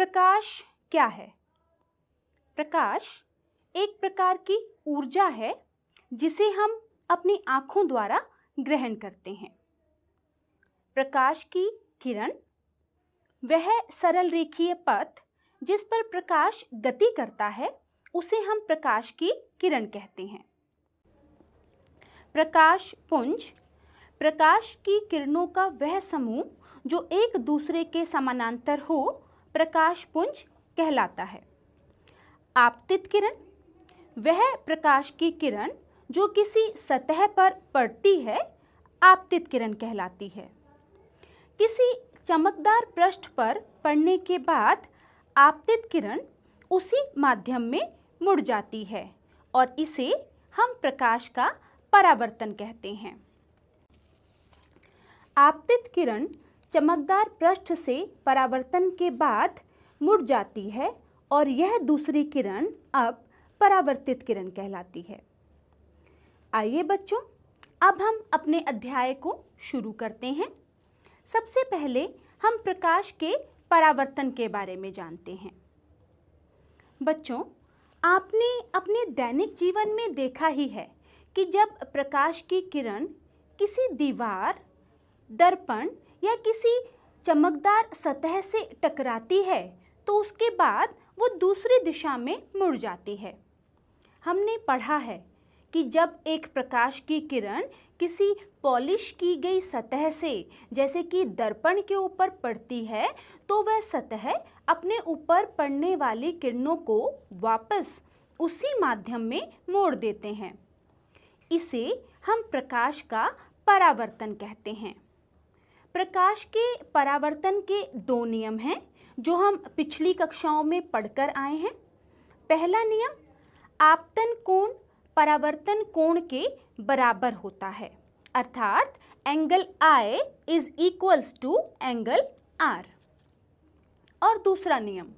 प्रकाश क्या है? प्रकाश एक प्रकार की ऊर्जा है जिसे हम अपनी आँखों द्वारा ग्रहण करते हैं। प्रकाश की किरण वह सरल रेखीय पथ जिस पर प्रकाश गति करता है उसे हम प्रकाश की किरण कहते हैं। प्रकाश पुंज प्रकाश की किरणों का वह समूह जो एक दूसरे के समानांतर हो प्रकाश पुंज कहलाता है। आपतित किरण वह प्रकाश की किरण जो किसी सतह पर पड़ती है आपतित किरण कहलाती है। किसी चमकदार पृष्ठ पर पड़ने के बाद आपतित किरण उसी माध्यम में मुड़ जाती है और इसे हम प्रकाश का परावर्तन कहते हैं। आपतित किरण चमकदार पृष्ठ से परावर्तन के बाद मुड़ जाती है और यह दूसरी किरण अब परावर्तित किरण कहलाती है। आइए बच्चों, अब हम अपने अध्याय को शुरू करते हैं। सबसे पहले हम प्रकाश के परावर्तन के बारे में जानते हैं। बच्चों, आपने अपने दैनिक जीवन में देखा ही है कि जब प्रकाश की किरण किसी दीवार, दर्पण या किसी चमकदार सतह से टकराती है तो उसके बाद वो दूसरी दिशा में मुड़ जाती है। हमने पढ़ा है कि जब एक प्रकाश की किरण किसी पॉलिश की गई सतह से जैसे कि दर्पण के ऊपर पड़ती है तो वह सतह अपने ऊपर पड़ने वाली किरणों को वापस उसी माध्यम में मोड़ देते हैं। इसे हम प्रकाश का परावर्तन कहते हैं। प्रकाश के परावर्तन के दो नियम हैं जो हम पिछली कक्षाओं में पढ़कर आए हैं। पहला नियम, आपतन कोण परावर्तन कोण के बराबर होता है, अर्थात angle I is equals to angle R। और दूसरा नियम,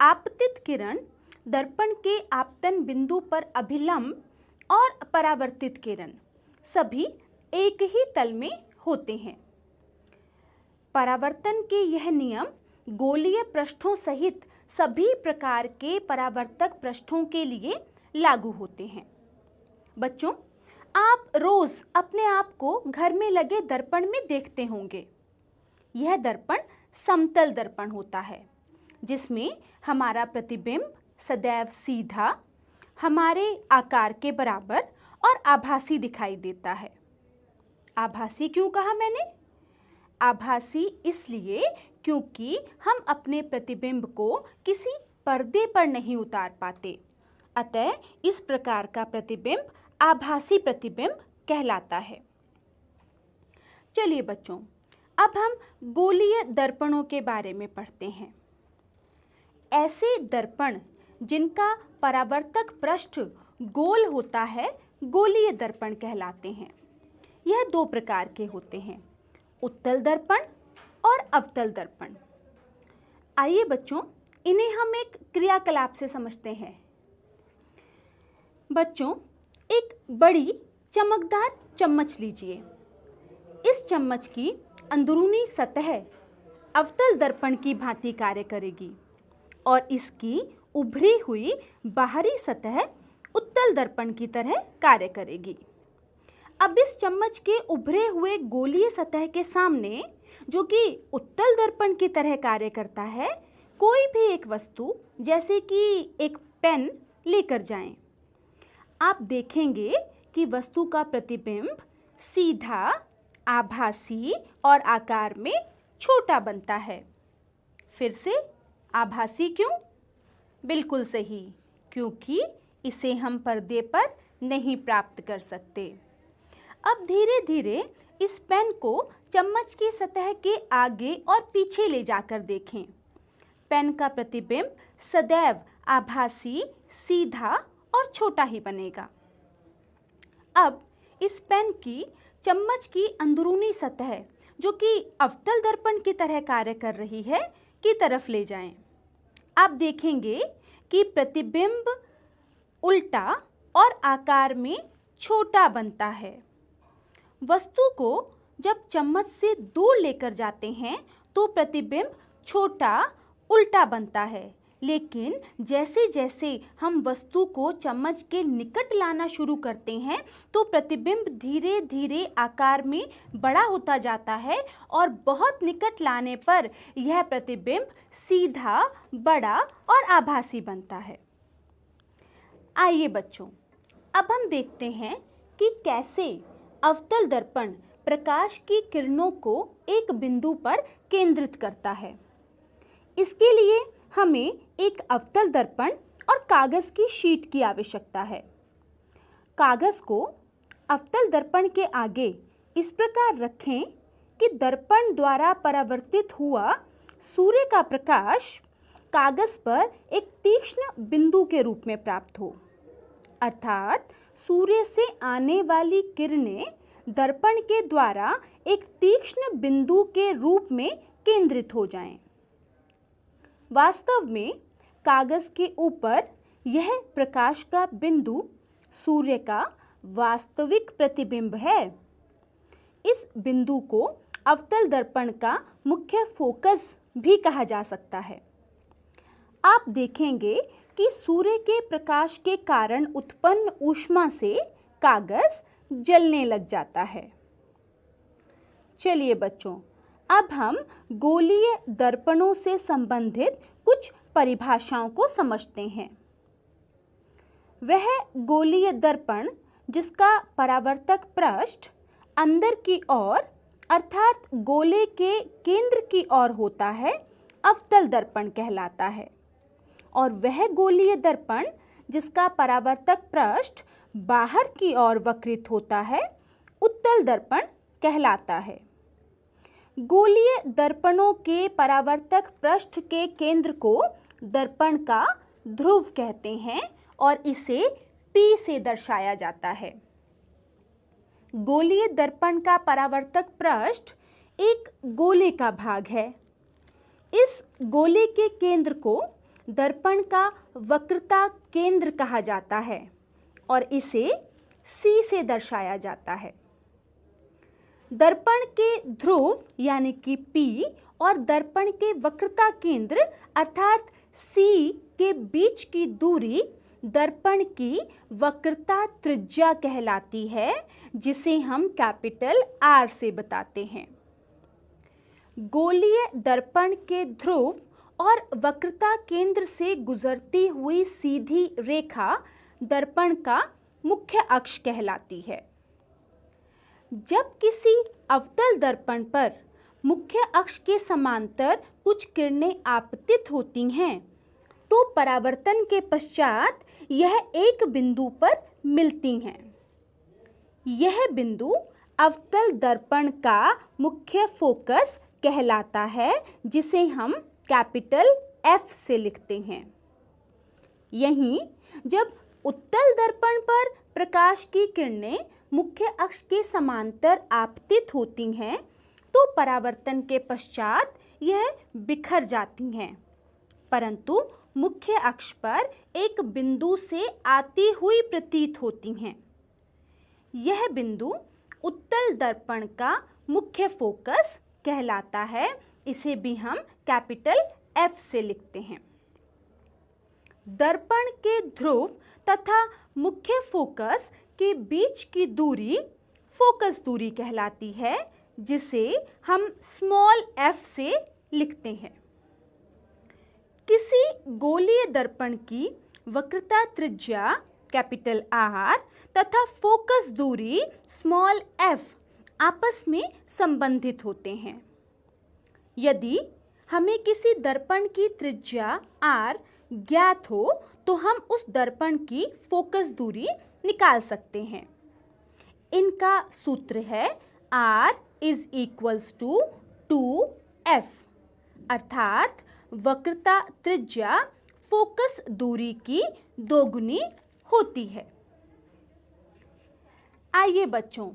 आपतित किरण दर्पण के आपतन बिंदु पर अभिलंब और परावर्तित किरण सभी एक ही तल में होते हैं। परावर्तन के यह नियम गोलीय पृष्ठों सहित सभी प्रकार के परावर्तक पृष्ठों के लिए लागू होते हैं। बच्चों, आप रोज अपने आप को घर में लगे दर्पण में देखते होंगे। यह दर्पण समतल दर्पण होता है जिसमें हमारा प्रतिबिंब सदैव सीधा, हमारे आकार के बराबर और आभासी दिखाई देता है। आभासी क्यों कहा मैंने? आभासी इसलिए क्योंकि हम अपने प्रतिबिंब को किसी पर्दे पर नहीं उतार पाते, अतः इस प्रकार का प्रतिबिंब आभासी प्रतिबिंब कहलाता है। चलिए बच्चों, अब हम गोलीय दर्पणों के बारे में पढ़ते हैं। ऐसे दर्पण जिनका परावर्तक पृष्ठ गोल होता है गोलीय दर्पण कहलाते हैं। यह दो प्रकार के होते हैं, उत्तल दर्पण और अवतल दर्पण। आइए बच्चों, इन्हें हम एक क्रियाकलाप से समझते हैं। बच्चों, एक बड़ी चमकदार चम्मच लीजिए। इस चम्मच की अंदरूनी सतह अवतल दर्पण की भांति कार्य करेगी और इसकी उभरी हुई बाहरी सतह उत्तल दर्पण की तरह कार्य करेगी। अब इस चम्मच के उभरे हुए गोलीय सतह के सामने, जो कि उत्तल दर्पण की तरह कार्य करता है, कोई भी एक वस्तु जैसे कि एक पेन लेकर जाएं। आप देखेंगे कि वस्तु का प्रतिबिंब सीधा, आभासी और आकार में छोटा बनता है। फिर से आभासी क्यों? बिल्कुल सही, क्योंकि इसे हम पर्दे पर नहीं प्राप्त कर सकते। अब धीरे धीरे इस पेन को चम्मच की सतह के आगे और पीछे ले जाकर देखें। पेन का प्रतिबिंब सदैव आभासी, सीधा और छोटा ही बनेगा। अब इस पेन की चम्मच की अंदरूनी सतह, जो कि अवतल दर्पण की तरह कार्य कर रही है, की तरफ ले जाएं। आप देखेंगे कि प्रतिबिंब उल्टा और आकार में छोटा बनता है। वस्तु को जब चम्मच से दूर लेकर जाते हैं तो प्रतिबिंब छोटा उल्टा बनता है, लेकिन जैसे जैसे हम वस्तु को चम्मच के निकट लाना शुरू करते हैं तो प्रतिबिंब धीरे धीरे आकार में बड़ा होता जाता है और बहुत निकट लाने पर यह प्रतिबिंब सीधा, बड़ा और आभासी बनता है। आइए बच्चों, अब हम देखते हैं कि कैसे अवतल दर्पण प्रकाश की किरणों को एक बिंदु पर केंद्रित करता है। इसके लिए हमें एक अवतल दर्पण और कागज़ की शीट की आवश्यकता है। कागज़ को अवतल दर्पण के आगे इस प्रकार रखें कि दर्पण द्वारा परावर्तित हुआ सूर्य का प्रकाश कागज़ पर एक तीक्ष्ण बिंदु के रूप में प्राप्त हो, अर्थात सूर्य से आने वाली किरणें दर्पण के द्वारा एक तीक्ष्ण बिंदु के रूप में केंद्रित हो जाएं। वास्तव में कागज के ऊपर यह प्रकाश का बिंदु सूर्य का वास्तविक प्रतिबिंब है। इस बिंदु को अवतल दर्पण का मुख्य फोकस भी कहा जा सकता है। आप देखेंगे कि सूर्य के प्रकाश के कारण उत्पन्न ऊष्मा से कागज जलने लग जाता है। चलिए बच्चों, अब हम गोलीय दर्पणों से संबंधित कुछ परिभाषाओं को समझते हैं। वह गोलीय दर्पण जिसका परावर्तक पृष्ठ अंदर की ओर अर्थात गोले के केंद्र की ओर होता है, अवतल दर्पण कहलाता है, और वह गोलीय दर्पण जिसका परावर्तक पृष्ठ बाहर की ओर वक्रित होता है, उत्तल दर्पण कहलाता है। गोलीय दर्पणों के परावर्तक पृष्ठ के केंद्र को दर्पण का ध्रुव कहते हैं और इसे P से दर्शाया जाता है। गोलीय दर्पण का परावर्तक पृष्ठ एक गोले का भाग है। इस गोले के केंद्र को दर्पण का वक्रता केंद्र कहा जाता है और इसे C से दर्शाया जाता है। दर्पण के ध्रुव यानी कि P और दर्पण के वक्रता केंद्र अर्थात C के बीच की दूरी दर्पण की वक्रता त्रिज्या कहलाती है, जिसे हम कैपिटल R से बताते हैं। गोलीय दर्पण के ध्रुव और वक्रता केंद्र से गुजरती हुई सीधी रेखा दर्पण का मुख्य अक्ष कहलाती है। जब किसी अवतल दर्पण पर मुख्य अक्ष के समांतर कुछ किरणें आपतित होती हैं तो परावर्तन के पश्चात यह एक बिंदु पर मिलती हैं। यह बिंदु अवतल दर्पण का मुख्य फोकस कहलाता है, जिसे हम कैपिटल F से लिखते हैं। यहीं जब उत्तल दर्पण पर प्रकाश की किरणें मुख्य अक्ष के समांतर आपतित होती हैं तो परावर्तन के पश्चात यह बिखर जाती हैं, परंतु मुख्य अक्ष पर एक बिंदु से आती हुई प्रतीत होती हैं। यह बिंदु उत्तल दर्पण का मुख्य फोकस कहलाता है। इसे भी हम कैपिटल F से लिखते हैं। दर्पण के ध्रुव तथा मुख्य फोकस के बीच की दूरी फोकस दूरी कहलाती है, जिसे हम स्मॉल f से लिखते हैं। किसी गोलीय दर्पण की वक्रता त्रिज्या कैपिटल R तथा फोकस दूरी स्मॉल f आपस में संबंधित होते हैं। यदि हमें किसी दर्पण की त्रिज्या R ज्ञात हो तो हम उस दर्पण की फोकस दूरी निकाल सकते हैं। इनका सूत्र है R is equals to 2F, अर्थात वक्रता त्रिज्या फोकस दूरी की दोगुनी होती है। आइए बच्चों,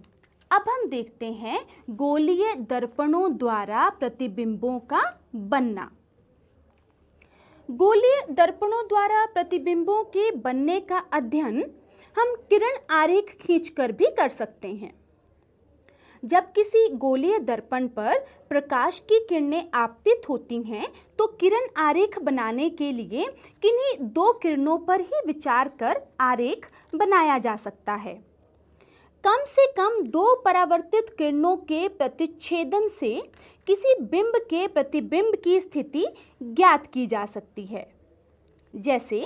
अब हम देखते हैं गोलीय दर्पणों द्वारा प्रतिबिंबों का बनना। गोलीय दर्पणों द्वारा प्रतिबिंबों के बनने का अध्ययन हम किरण आरेख खींचकर भी कर सकते हैं। जब किसी गोलीय दर्पण पर प्रकाश की किरणें आपतित होती हैं तो किरण आरेख बनाने के लिए किन्हीं दो किरणों पर ही विचार कर आरेख बनाया जा सकता है। कम से कम दो परावर्तित किरणों के प्रतिच्छेदन से किसी बिंब के प्रतिबिंब की स्थिति ज्ञात की जा सकती है। जैसे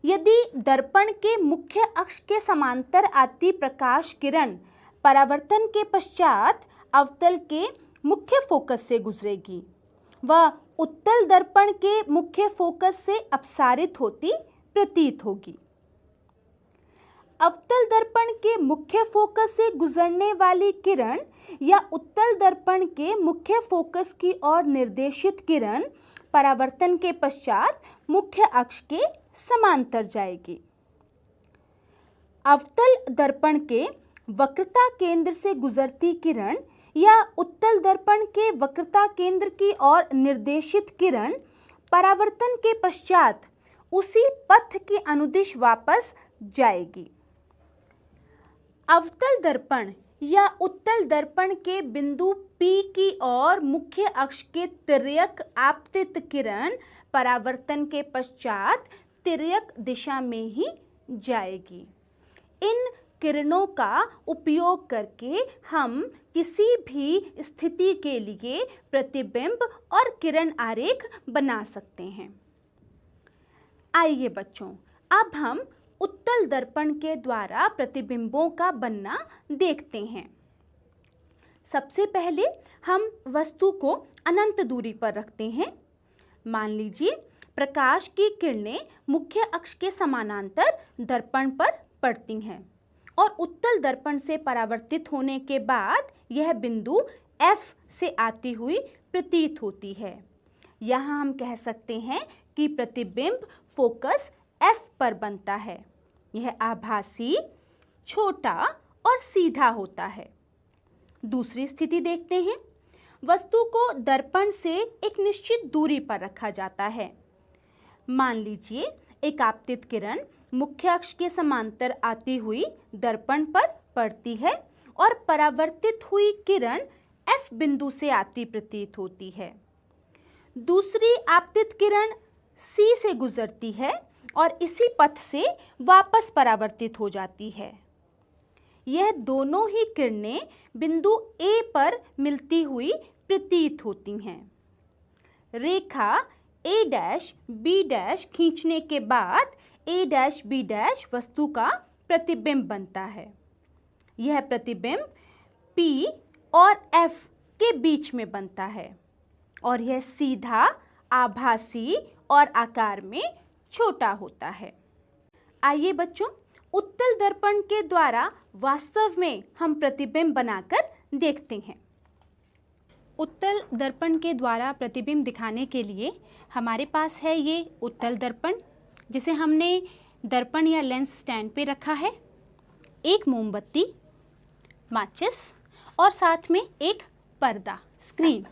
यदि दर्पण के मुख्य अक्ष के समांतर आती प्रकाश किरण परावर्तन के पश्चात अवतल के मुख्य फोकस से गुजरेगी, वह उत्तल दर्पण के मुख्य फोकस से अपसारित होती प्रतीत होगी। अवतल दर्पण के मुख्य फोकस से गुजरने वाली किरण या उत्तल दर्पण के मुख्य फोकस की ओर निर्देशित किरण परावर्तन के पश्चात मुख्य अक्ष के समांतर जाएगी। अवतल दर्पण के वक्रता केंद्र से गुजरती किरण या उत्तल दर्पण के वक्रता केंद्र की ओर निर्देशित किरण परावर्तन के पश्चात उसी पथ के अनुदिश वापस जाएगी। अवतल दर्पण या उत्तल दर्पण के बिंदु P की ओर मुख्य अक्ष के तिर्यक आपतित किरण परावर्तन के पश्चात तिर्यक दिशा में ही जाएगी। इन किरणों का उपयोग करके हम किसी भी स्थिति के लिए प्रतिबिंब और किरण आरेख बना सकते हैं। आइए बच्चों, अब हम उत्तल दर्पण के द्वारा प्रतिबिंबों का बनना देखते हैं। सबसे पहले हम वस्तु को अनंत दूरी पर रखते हैं। मान लीजिए प्रकाश की किरणें मुख्य अक्ष के समानांतर दर्पण पर पड़ती हैं और उत्तल दर्पण से परावर्तित होने के बाद यह बिंदु F से आती हुई प्रतीत होती है। यहाँ हम कह सकते हैं कि प्रतिबिंब फोकस F पर बनता है। यह आभासी, छोटा और सीधा होता है। दूसरी स्थिति देखते हैं। वस्तु को दर्पण से एक निश्चित दूरी पर रखा जाता है। मान लीजिए एक आपतित किरण मुख्य अक्ष के समांतर आती हुई दर्पण पर पड़ती है और परावर्तित हुई किरण F बिंदु से आती प्रतीत होती है। दूसरी आपतित किरण C से गुजरती है और इसी पथ से वापस परावर्तित हो जाती है। यह दोनों ही किरणें बिंदु A पर मिलती हुई प्रतीत होती हैं। रेखा A' B' खींचने के बाद A' B' वस्तु का प्रतिबिंब बनता है। यह प्रतिबिंब P और F के बीच में बनता है और यह सीधा, आभासी और आकार में छोटा होता है। आइए बच्चों, उत्तल दर्पण के द्वारा वास्तव में हम प्रतिबिंब बनाकर देखते हैं। उत्तल दर्पण के द्वारा प्रतिबिंब दिखाने के लिए हमारे पास है ये उत्तल दर्पण, जिसे हमने दर्पण या लेंस स्टैंड पे रखा है, एक मोमबत्ती, माचिस और साथ में एक पर्दा, स्क्रीन,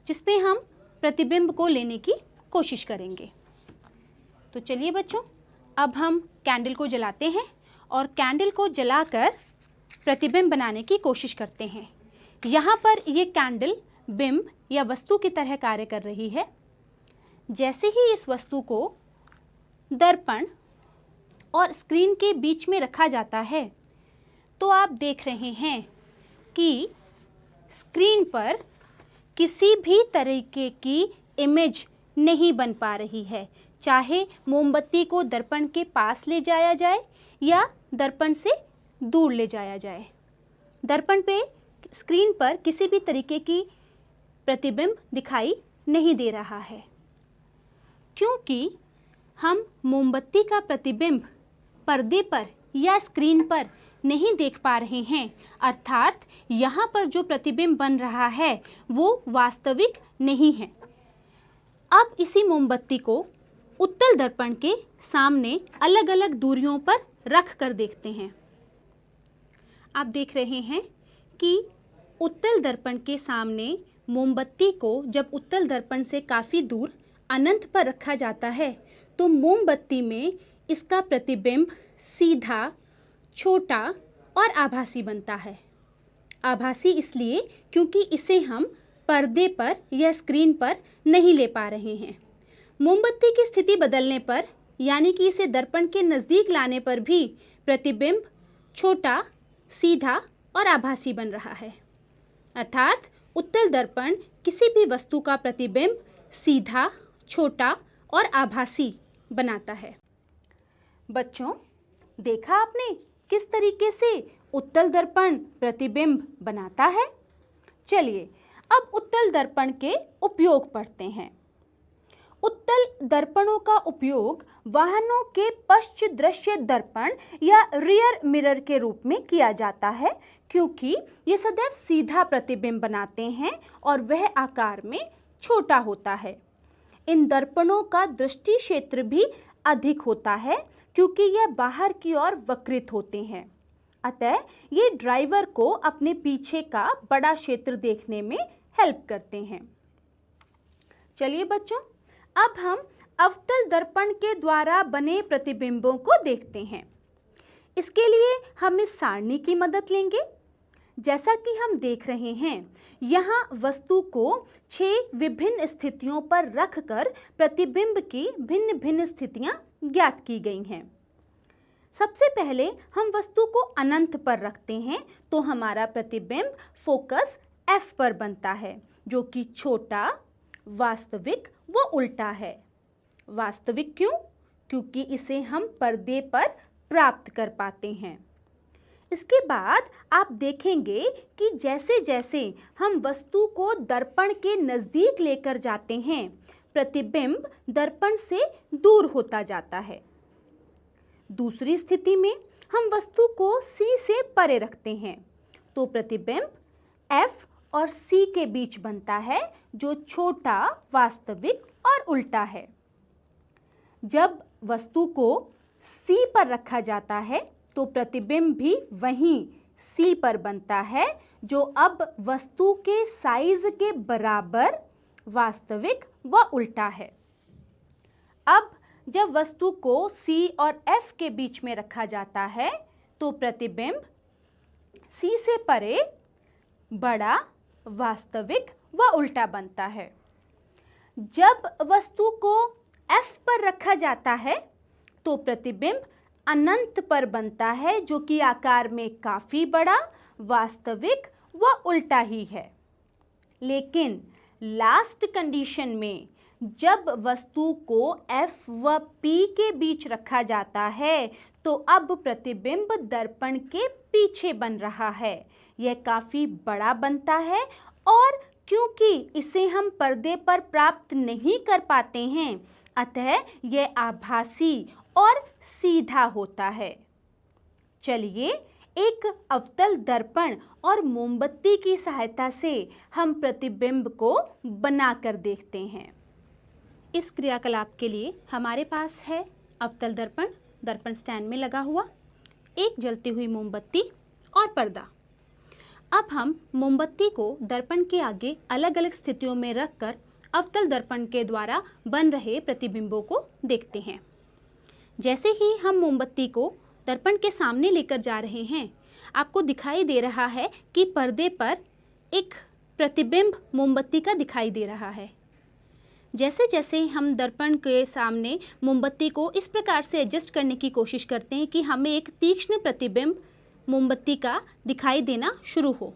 जिसपे हम प्रतिबिंब को लेने की कोशिश करेंगे। तो चलिए बच्चों, अब हम कैंडल को जलाते हैं और कैंडल को जलाकर प्रतिबिंब बनाने की कोशिश करते हैं। यहाँ पर ये कैंडल बिंब या वस्तु की तरह कार्य कर रही है। जैसे ही इस वस्तु को दर्पण और स्क्रीन के बीच में रखा जाता है तो आप देख रहे हैं कि स्क्रीन पर किसी भी तरीके की इमेज नहीं बन पा रही है, चाहे मोमबत्ती को दर्पण के पास ले जाया जाए या दर्पण से दूर ले जाया जाए। दर्पण पे, स्क्रीन पर किसी भी तरीके की प्रतिबिंब दिखाई नहीं दे रहा है, क्योंकि हम मोमबत्ती का प्रतिबिंब पर्दे पर या स्क्रीन पर नहीं देख पा रहे हैं। अर्थात यहाँ पर जो प्रतिबिंब बन रहा है वो वास्तविक नहीं है। अब इसी मोमबत्ती को उत्तल दर्पण के सामने अलग अलग दूरियों पर रख कर देखते हैं। आप देख रहे हैं कि उत्तल दर्पण के सामने मोमबत्ती को जब उत्तल दर्पण से काफ़ी दूर अनंत पर रखा जाता है तो मोमबत्ती में इसका प्रतिबिंब सीधा, छोटा और आभासी बनता है। आभासी इसलिए क्योंकि इसे हम पर्दे पर या स्क्रीन पर नहीं ले पा रहे हैं। मोमबत्ती की स्थिति बदलने पर यानी कि इसे दर्पण के नज़दीक लाने पर भी प्रतिबिंब छोटा, सीधा और आभासी बन रहा है। अर्थात उत्तल दर्पण किसी भी वस्तु का प्रतिबिंब सीधा, छोटा और आभासी बनाता है। बच्चों, देखा आपने किस तरीके से उत्तल दर्पण प्रतिबिंब बनाता है। चलिए अब उत्तल दर्पण के उपयोग पढ़ते हैं। उत्तल दर्पणों का उपयोग वाहनों के पश्च दृश्य दर्पण या रियर मिरर के रूप में किया जाता है, क्योंकि ये सदैव सीधा प्रतिबिंब बनाते हैं और वह आकार में छोटा होता है। इन दर्पणों का दृष्टि क्षेत्र भी अधिक होता है, क्योंकि यह बाहर की ओर वक्रित होते हैं। अतः ये ड्राइवर को अपने पीछे का बड़ा क्षेत्र देखने में हेल्प करते हैं। चलिए बच्चों, अब हम अवतल दर्पण के द्वारा बने प्रतिबिंबों को देखते हैं। इसके लिए हम इस सारणी की मदद लेंगे। जैसा कि हम देख रहे हैं, यहाँ वस्तु को 6 विभिन्न स्थितियों पर रखकर प्रतिबिंब की भिन्न भिन्न स्थितियाँ ज्ञात की गई हैं। सबसे पहले हम वस्तु को अनंत पर रखते हैं तो हमारा प्रतिबिंब फोकस F पर बनता है, जो कि छोटा, वास्तविक व उल्टा है। वास्तविक क्यों? क्योंकि इसे हम पर्दे पर प्राप्त कर पाते हैं। इसके बाद आप देखेंगे कि जैसे जैसे हम वस्तु को दर्पण के नज़दीक लेकर जाते हैं, प्रतिबिंब दर्पण से दूर होता जाता है। दूसरी स्थिति में हम वस्तु को C से परे रखते हैं तो प्रतिबिंब F और C के बीच बनता है, जो छोटा, वास्तविक और उल्टा है। जब वस्तु को C पर रखा जाता है तो प्रतिबिंब भी वहीं C पर बनता है, जो अब वस्तु के साइज के बराबर, वास्तविक व उल्टा है। अब जब वस्तु को C और F के बीच में रखा जाता है तो प्रतिबिंब C से परे, बड़ा, वास्तविक व उल्टा बनता है। जब वस्तु को F पर रखा जाता है तो प्रतिबिंब अनंत पर बनता है, जो कि आकार में काफ़ी बड़ा, वास्तविक व उल्टा ही है। लेकिन लास्ट कंडीशन में जब वस्तु को F व P के बीच रखा जाता है तो अब प्रतिबिंब दर्पण के पीछे बन रहा है। यह काफ़ी बड़ा बनता है और क्योंकि इसे हम पर्दे पर प्राप्त नहीं कर पाते हैं, अतः यह आभासी और सीधा होता है। चलिए एक अवतल दर्पण और मोमबत्ती की सहायता से हम प्रतिबिंब को बनाकर देखते हैं। इस क्रियाकलाप के लिए हमारे पास है अवतल दर्पण, दर्पण स्टैंड में लगा हुआ, एक जलती हुई मोमबत्ती और पर्दा। अब हम मोमबत्ती को दर्पण के आगे अलग अलग स्थितियों में रखकर अवतल दर्पण के द्वारा बन रहे प्रतिबिंबों को देखते हैं। जैसे ही हम मोमबत्ती को दर्पण के सामने लेकर जा रहे हैं, आपको दिखाई दे रहा है कि पर्दे पर एक प्रतिबिंब मोमबत्ती का दिखाई दे रहा है। जैसे जैसे हम दर्पण के सामने मोमबत्ती को इस प्रकार से एडजस्ट करने की कोशिश करते हैं कि हमें एक तीक्ष्ण प्रतिबिंब मोमबत्ती का दिखाई देना शुरू हो।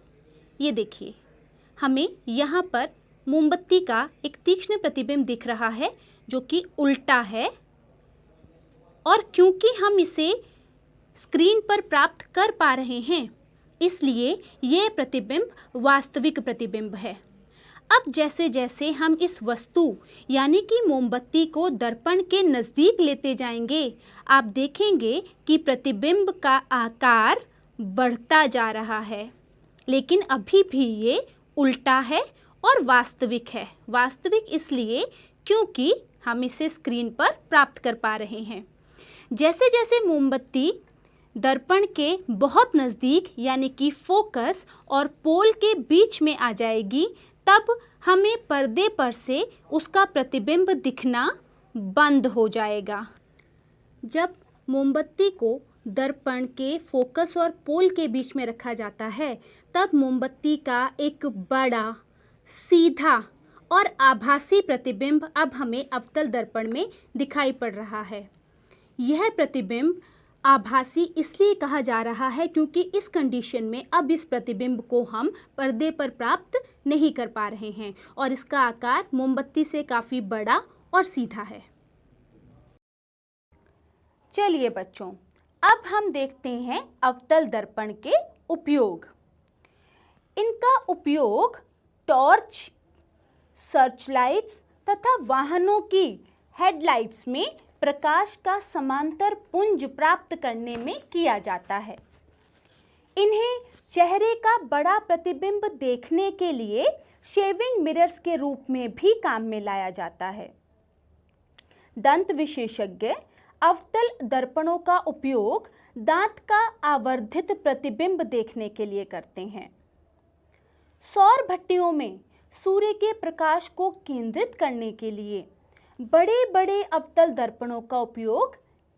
ये देखिए, हमें यहाँ पर मोमबत्ती का एक तीक्ष्ण प्रतिबिंब दिख रहा है, जो कि उल्टा है, और क्योंकि हम इसे स्क्रीन पर प्राप्त कर पा रहे हैं, इसलिए ये प्रतिबिंब वास्तविक प्रतिबिंब है। अब जैसे जैसे हम इस वस्तु यानी कि मोमबत्ती को दर्पण के नज़दीक लेते जाएंगे, आप देखेंगे कि प्रतिबिंब का आकार बढ़ता जा रहा है, लेकिन अभी भी ये उल्टा है और वास्तविक है। वास्तविक इसलिए क्योंकि हम इसे स्क्रीन पर प्राप्त कर पा रहे हैं। जैसे जैसे मोमबत्ती दर्पण के बहुत नज़दीक यानी कि फोकस और पोल के बीच में आ जाएगी, तब हमें पर्दे पर से उसका प्रतिबिंब दिखना बंद हो जाएगा। जब मोमबत्ती को दर्पण के फोकस और पोल के बीच में रखा जाता है, तब मोमबत्ती का एक बड़ा, सीधा और आभासी प्रतिबिंब अब हमें अवतल दर्पण में दिखाई पड़ रहा है। यह प्रतिबिंब आभासी इसलिए कहा जा रहा है क्योंकि इस कंडीशन में अब इस प्रतिबिंब को हम पर्दे पर प्राप्त नहीं कर पा रहे हैं और इसका आकार मोमबत्ती से काफ़ी बड़ा और सीधा है। चलिए बच्चों, अब हम देखते हैं अवतल दर्पण के उपयोग। इनका उपयोग टॉर्च, सर्चलाइट्स तथा वाहनों की हेडलाइट्स में प्रकाश का समांतर पुंज प्राप्त करने में किया जाता है। इन्हें चेहरे का बड़ा प्रतिबिंब देखने के लिए शेविंग मिरर्स के रूप में भी काम में लाया जाता है। दंत विशेषज्ञ अवतल दर्पणों का उपयोग दांत का आवर्धित प्रतिबिंब देखने के लिए करते हैं। सौर भट्टियों में सूर्य के प्रकाश को केंद्रित करने के लिए बड़े बड़े अवतल दर्पणों का उपयोग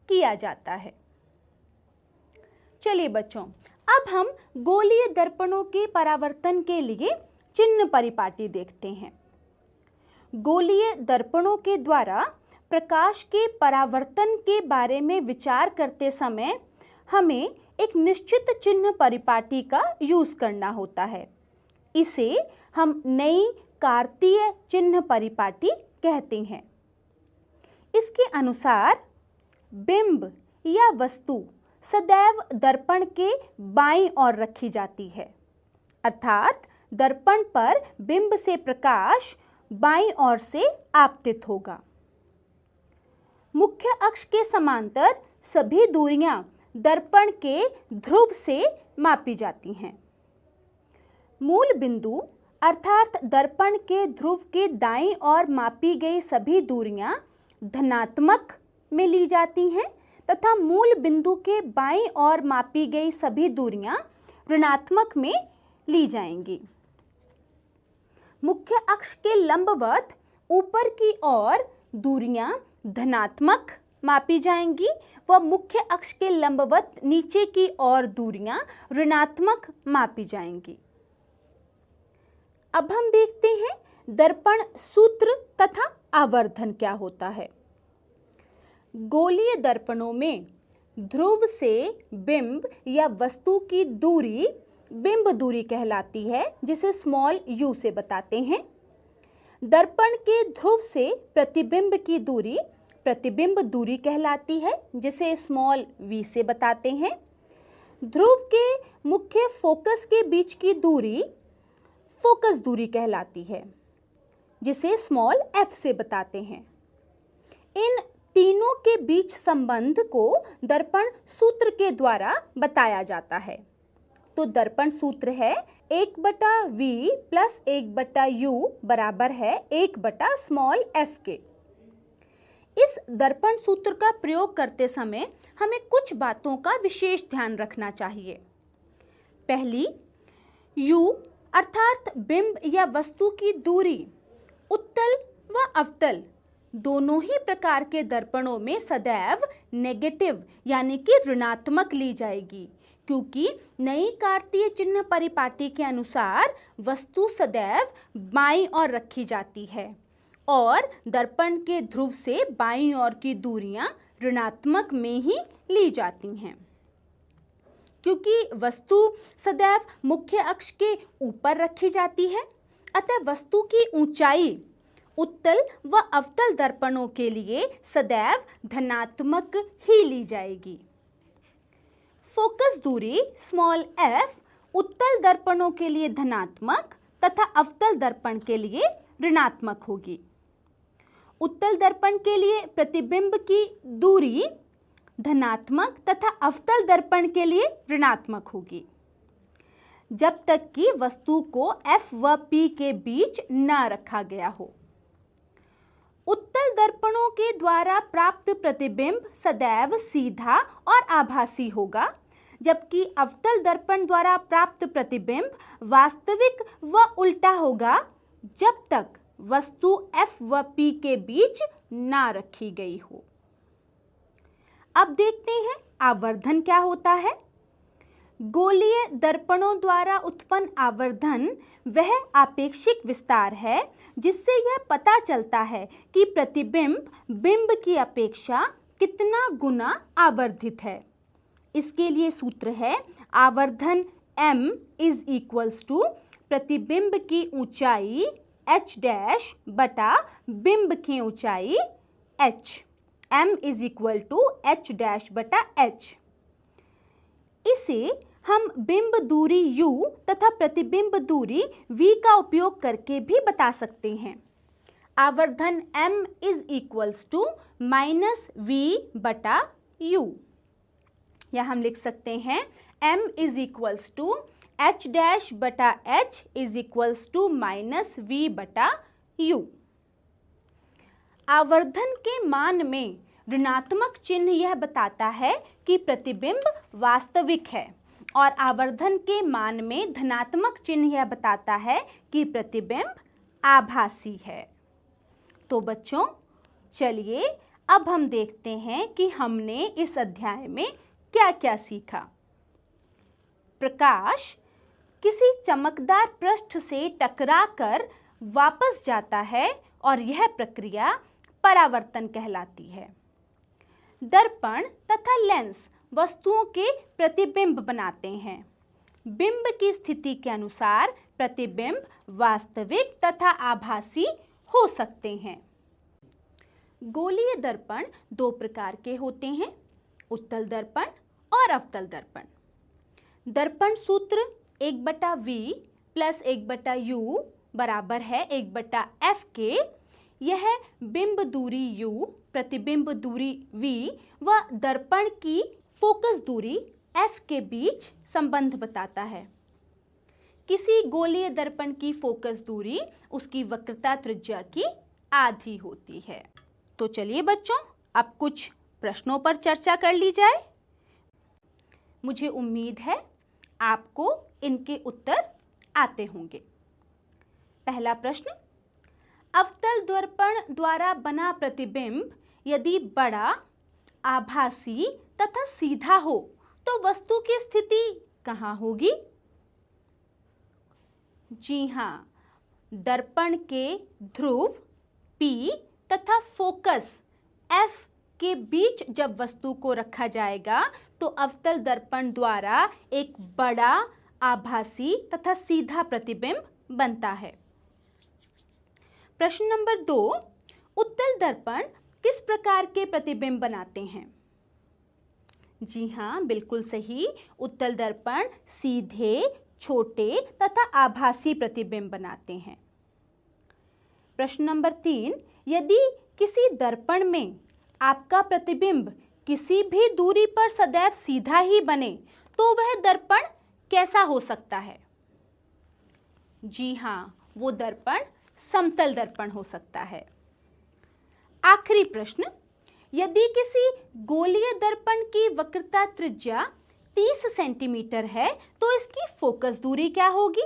किया जाता है। चलिए बच्चों, अब हम गोलीय दर्पणों के परावर्तन के लिए चिन्ह परिपाटी देखते हैं। गोलीय दर्पणों के द्वारा प्रकाश के परावर्तन के बारे में विचार करते समय हमें एक निश्चित चिन्ह परिपाटी का यूज करना होता है। इसे हम नई कार्तीय चिन्ह परिपाटी कहते हैं। इसके अनुसार बिंब या वस्तु सदैव दर्पण के बाईं ओर रखी जाती है, अर्थात दर्पण पर बिंब से प्रकाश बाईं ओर से आपतित होगा। मुख्य अक्ष के समांतर सभी दूरियां दर्पण के ध्रुव से मापी जाती हैं। मूल बिंदु अर्थात दर्पण के ध्रुव के दाईं ओर मापी गई सभी दूरियां धनात्मक में ली जाती हैं तथा मूल बिंदु के बाईं ओर मापी गई सभी दूरियां ऋणात्मक में ली जाएंगी। मुख्य अक्ष के लंबवत ऊपर की ओर दूरियां धनात्मक मापी जाएंगी व मुख्य अक्ष के लंबवत नीचे की ओर दूरियां ऋणात्मक मापी जाएंगी। अब हम देखते हैं दर्पण सूत्र तथा आवर्धन क्या होता है। गोलीय दर्पणों में ध्रुव से बिंब या वस्तु की दूरी बिंब दूरी कहलाती है, जिसे स्मॉल u से बताते हैं। दर्पण के ध्रुव से प्रतिबिंब की दूरी प्रतिबिंब दूरी कहलाती है, जिसे स्मॉल v से बताते हैं। ध्रुव के मुख्य फोकस के बीच की दूरी फोकस दूरी कहलाती है, जिसे स्मॉल f से बताते हैं। इन तीनों के बीच संबंध को दर्पण सूत्र के द्वारा बताया जाता है। तो दर्पण सूत्र है 1/v प्लस 1/u बराबर है 1/f के। इस दर्पण सूत्र का प्रयोग करते समय हमें कुछ बातों का विशेष ध्यान रखना चाहिए। पहली, u अर्थात बिंब या वस्तु की दूरी उत्तल व अवतल दोनों ही प्रकार के दर्पणों में सदैव नेगेटिव यानी कि ऋणात्मक ली जाएगी, क्योंकि नई कार्तीय चिन्ह परिपाटी के अनुसार वस्तु सदैव बाईं ओर रखी जाती है और दर्पण के ध्रुव से बाईं ओर की दूरियां ऋणात्मक में ही ली जाती हैं। क्योंकि वस्तु सदैव मुख्य अक्ष के ऊपर रखी जाती है, अतः वस्तु की ऊंचाई उत्तल व अवतल दर्पणों के लिए सदैव धनात्मक ही ली जाएगी। फोकस दूरी स्मॉल f उत्तल दर्पणों के लिए धनात्मक तथा अवतल दर्पण के लिए ऋणात्मक होगी। उत्तल दर्पण के लिए प्रतिबिंब की दूरी धनात्मक तथा अवतल दर्पण के लिए ऋणात्मक होगी, जब तक कि वस्तु को f व p के बीच न रखा गया हो। उत्तल दर्पणों के द्वारा प्राप्त प्रतिबिंब सदैव सीधा और आभासी होगा, जबकि अवतल दर्पण द्वारा प्राप्त प्रतिबिंब वास्तविक व उल्टा होगा, जब तक वस्तु f व p के बीच ना रखी गई हो। अब देखते हैं आवर्धन क्या होता है। गोलीय दर्पणों द्वारा उत्पन्न आवर्धन वह आपेक्षिक विस्तार है जिससे यह पता चलता है कि प्रतिबिंब बिंब की अपेक्षा कितना गुना आवर्धित है। इसके लिए सूत्र है आवर्धन m इज इक्वल्स टू प्रतिबिंब की ऊंचाई h डैश बटा बिंब की ऊंचाई h। m is equal to h dash बटा h। इसे हम बिंब दूरी u तथा प्रतिबिंब दूरी v का उपयोग करके भी बता सकते हैं। आवर्धन m is equals to minus v बटा u। या हम लिख सकते हैं m is equals to h dash बटा h is equals to minus v बटा u। आवर्धन के मान में ऋणात्मक चिन्ह यह बताता है कि प्रतिबिंब वास्तविक है और आवर्धन के मान में धनात्मक चिन्ह यह बताता है कि प्रतिबिंब आभासी है। तो बच्चों चलिए अब हम देखते हैं कि हमने इस अध्याय में क्या क्या सीखा। प्रकाश किसी चमकदार पृष्ठ से टकराकर वापस जाता है और यह प्रक्रिया परावर्तन कहलाती है। दर्पण तथा लेंस वस्तुओं के प्रतिबिंब बनाते हैं। बिंब की स्थिति के अनुसार प्रतिबिंब वास्तविक तथा आभासी हो सकते हैं। गोलीय दर्पण दो प्रकार के होते हैं, उत्तल दर्पण और अवतल दर्पण। दर्पण सूत्र 1/v प्लस 1/u बराबर है 1/f के। यह बिंब दूरी u, प्रतिबिंब दूरी v व दर्पण की फोकस दूरी f के बीच संबंध बताता है। किसी गोलीय दर्पण की फोकस दूरी उसकी वक्रता त्रिज्या की आधी होती है। तो चलिए बच्चों अब कुछ प्रश्नों पर चर्चा कर ली जाए। मुझे उम्मीद है आपको इनके उत्तर आते होंगे। पहला प्रश्न, अवतल दर्पण द्वारा बना प्रतिबिंब यदि बड़ा, आभासी तथा सीधा हो तो वस्तु की स्थिति कहाँ होगी? जी हाँ, दर्पण के ध्रुव P तथा फोकस F के बीच जब वस्तु को रखा जाएगा तो अवतल दर्पण द्वारा एक बड़ा, आभासी तथा सीधा प्रतिबिंब बनता है। प्रश्न नंबर 2, उत्तल दर्पण किस प्रकार के प्रतिबिंब बनाते हैं? जी हाँ, बिल्कुल सही, उत्तल दर्पण सीधे, छोटे तथा आभासी प्रतिबिंब बनाते हैं। प्रश्न नंबर 3, यदि किसी दर्पण में आपका प्रतिबिंब किसी भी दूरी पर सदैव सीधा ही बने तो वह दर्पण कैसा हो सकता है? जी हाँ, वो दर्पण समतल दर्पण हो सकता है। आखिरी प्रश्न, यदि किसी गोलीय दर्पण की वक्रता त्रिज्या 30 सेंटीमीटर है तो इसकी फोकस दूरी क्या होगी?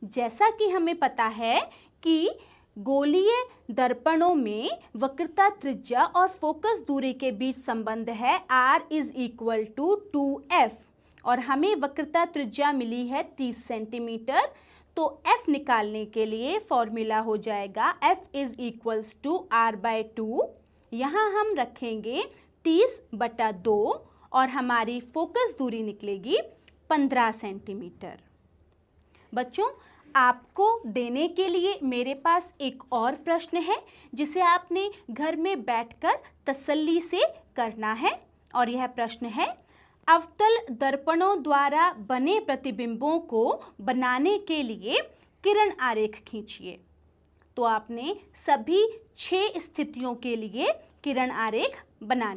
जैसा कि हमें पता है कि गोलीय दर्पणों में वक्रता त्रिज्या और फोकस दूरी के बीच संबंध है r is equal to 2f और हमें वक्रता त्रिज्या मिली है 30 सेंटीमीटर। तो f निकालने के लिए फॉर्मूला हो जाएगा f is equals to r/2। यहाँ हम रखेंगे 30/2 और हमारी फोकस दूरी निकलेगी 15 सेंटीमीटर। बच्चों, आपको देने के लिए मेरे पास एक और प्रश्न है जिसे आपने घर में बैठकर तसल्ली से करना है और यह प्रश्न है, अवतल दर्पणों द्वारा बने प्रतिबिंबों को बनाने के लिए किरण आरेख खींचिए। तो आपने सभी 6 स्थितियों के लिए किरण आरेख बनाने